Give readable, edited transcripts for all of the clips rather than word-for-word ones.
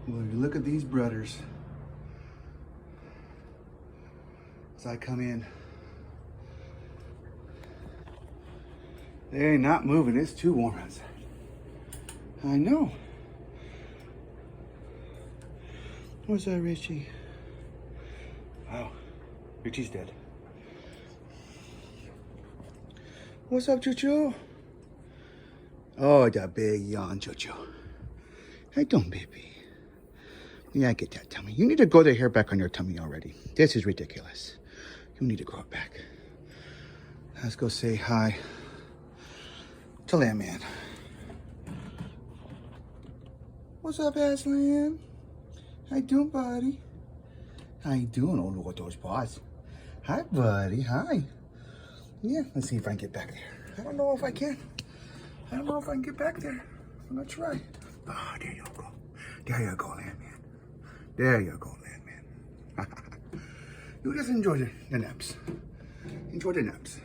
Well, you look at these brothers. As I come in, they ain't not moving. It's too warm outside. I know. What's that, Richie? Wow, Richie's dead. What's up, Choo-Choo? Oh, the big yawn, Choo-Choo. Hey, don't, baby. Yeah, I get that tummy. You need to grow the hair back on your tummy already. This is ridiculous. You need to grow it back. Let's go say hi to Landman. What's up, Aslan? How you doing, buddy? How you doing? Oh, look at those paws. Hi, buddy. Hi. Yeah, let's see if I can get back there. I don't know if I can. I don't know if I can get back there. I'm gonna try. Ah, there you go. There you go, Landman. There you go, Landman. You just enjoy the naps. Enjoy the naps.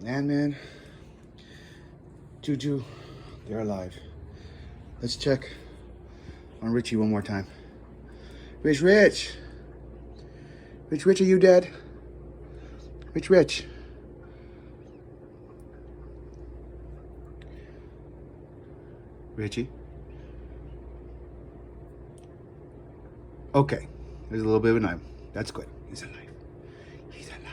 Landman, Juju, they're alive. Let's check on Richie one more time. Rich, Rich, are you dead? Rich. Richie? Okay, there's a little bit of a knife. That's good. He's alive. He's alive.